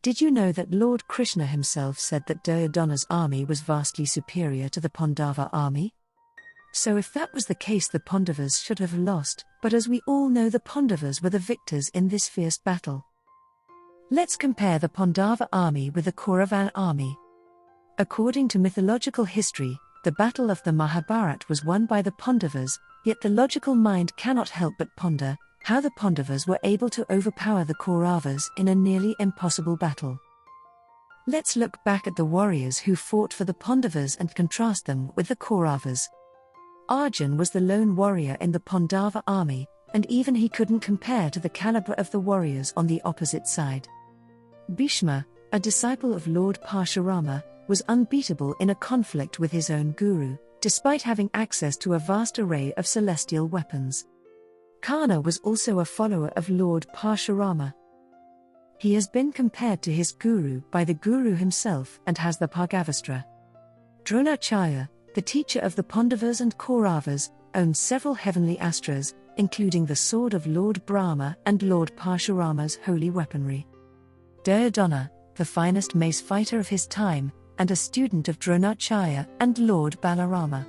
Did you know that Lord Krishna himself said that Duryodhana's army was vastly superior to the Pandava army? So if that was the case, the Pandavas should have lost, but as we all know, the Pandavas were the victors in this fierce battle. Let's compare the Pandava army with the Kaurava army. According to mythological history, the battle of the Mahabharata was won by the Pandavas, yet the logical mind cannot help but ponder how the Pandavas were able to overpower the Kauravas in a nearly impossible battle. Let's look back at the warriors who fought for the Pandavas and contrast them with the Kauravas. Arjun was the lone warrior in the Pandava army, and even he couldn't compare to the caliber of the warriors on the opposite side. Bhishma, a disciple of Lord Parshurama, was unbeatable in a conflict with his own guru, despite having access to a vast array of celestial weapons. Karna was also a follower of Lord Parshurama. He has been compared to his guru by the guru himself and has the Bhagavastra. Dronacharya, the teacher of the Pandavas and Kauravas, owned several heavenly astras, including the sword of Lord Brahma and Lord Parshurama's holy weaponry. Duryodhana, the finest mace fighter of his time, and a student of Dronacharya and Lord Balarama.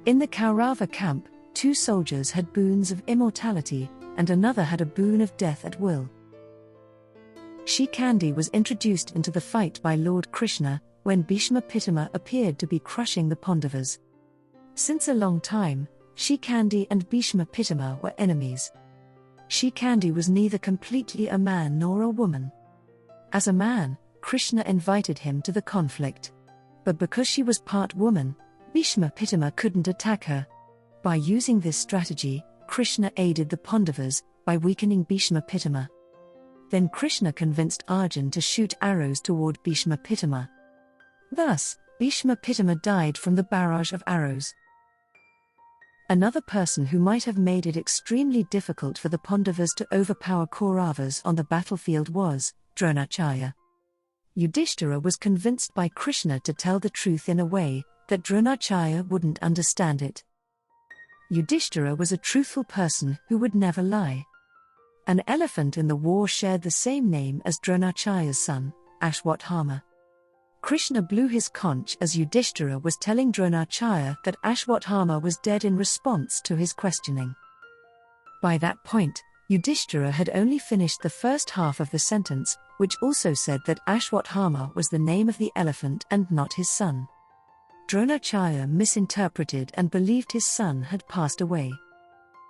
In the Kaurava camp, 2 soldiers had boons of immortality, and another had a boon of death at will. Shikandi was introduced into the fight by Lord Krishna, when Bhishma Pitama appeared to be crushing the Pandavas. Since a long time, Shikandi and Bhishma Pitama were enemies. Shikandi was neither completely a man nor a woman. As a man, Krishna invited him to the conflict. But because she was part woman, Bhishma Pitama couldn't attack her. By using this strategy, Krishna aided the Pandavas by weakening Bhishma Pitama. Then Krishna convinced Arjun to shoot arrows toward Bhishma Pitama. Thus, Bhishma Pitama died from the barrage of arrows. Another person who might have made it extremely difficult for the Pandavas to overpower Kauravas on the battlefield was Dronacharya. Yudhishthira was convinced by Krishna to tell the truth in a way that Dronacharya wouldn't understand it. Yudhishthira was a truthful person who would never lie. An elephant in the war shared the same name as Dronacharya's son, Ashwatthama. Krishna blew his conch as Yudhishthira was telling Dronacharya that Ashwatthama was dead in response to his questioning. By that point, Yudhishthira had only finished the first half of the sentence, which also said that Ashwatthama was the name of the elephant and not his son. Dronacharya misinterpreted and believed his son had passed away.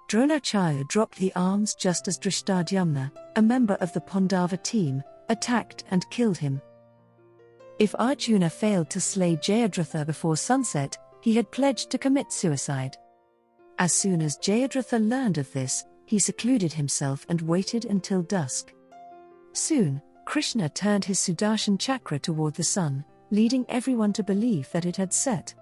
Dronacharya dropped the arms just as Drishtadyumna, a member of the Pandava team, attacked and killed him. If Arjuna failed to slay Jayadratha before sunset, he had pledged to commit suicide. As soon as Jayadratha learned of this, he secluded himself and waited until dusk. Soon, Krishna turned his Sudarshan chakra toward the sun, leading everyone to believe that it had set.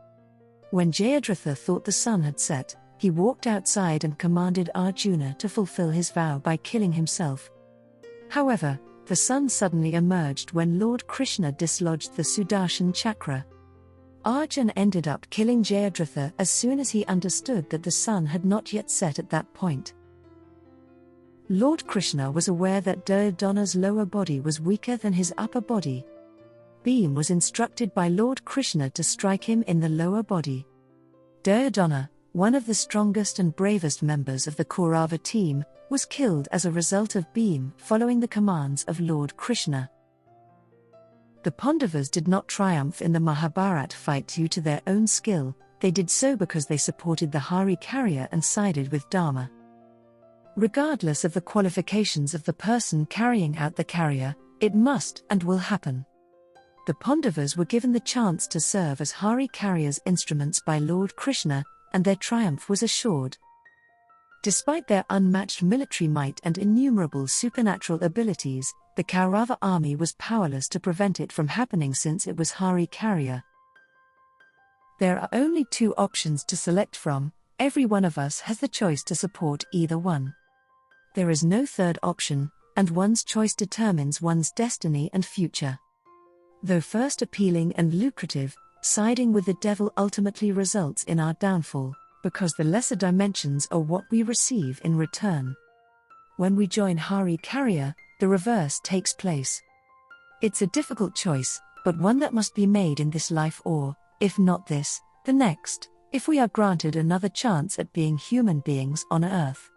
When Jayadratha thought the sun had set, he walked outside and commanded Arjuna to fulfill his vow by killing himself. However, the sun suddenly emerged when Lord Krishna dislodged the Sudarshan chakra. Arjuna ended up killing Jayadratha as soon as he understood that the sun had not yet set at that point. Lord Krishna was aware that Duryodhana's lower body was weaker than his upper body. Bhima was instructed by Lord Krishna to strike him in the lower body. Duryodhana, one of the strongest and bravest members of the Kaurava team, was killed as a result of Bhima following the commands of Lord Krishna. The Pandavas did not triumph in the Mahabharata fight due to their own skill, they did so because they supported the Hari carrier and sided with Dharma. Regardless of the qualifications of the person carrying out the carrier, it must and will happen. The Pandavas were given the chance to serve as Hari carriers' instruments by Lord Krishna, and their triumph was assured. Despite their unmatched military might and innumerable supernatural abilities, the Kaurava army was powerless to prevent it from happening since it was Hari carrier. There are only 2 options to select from. Every one of us has the choice to support either one. There is no third option, and one's choice determines one's destiny and future. Though first appealing and lucrative, siding with the devil ultimately results in our downfall, because the lesser dimensions are what we receive in return. When we join Hari carrier, the reverse takes place. It's a difficult choice, but one that must be made in this life or, if not this, the next, if we are granted another chance at being human beings on Earth.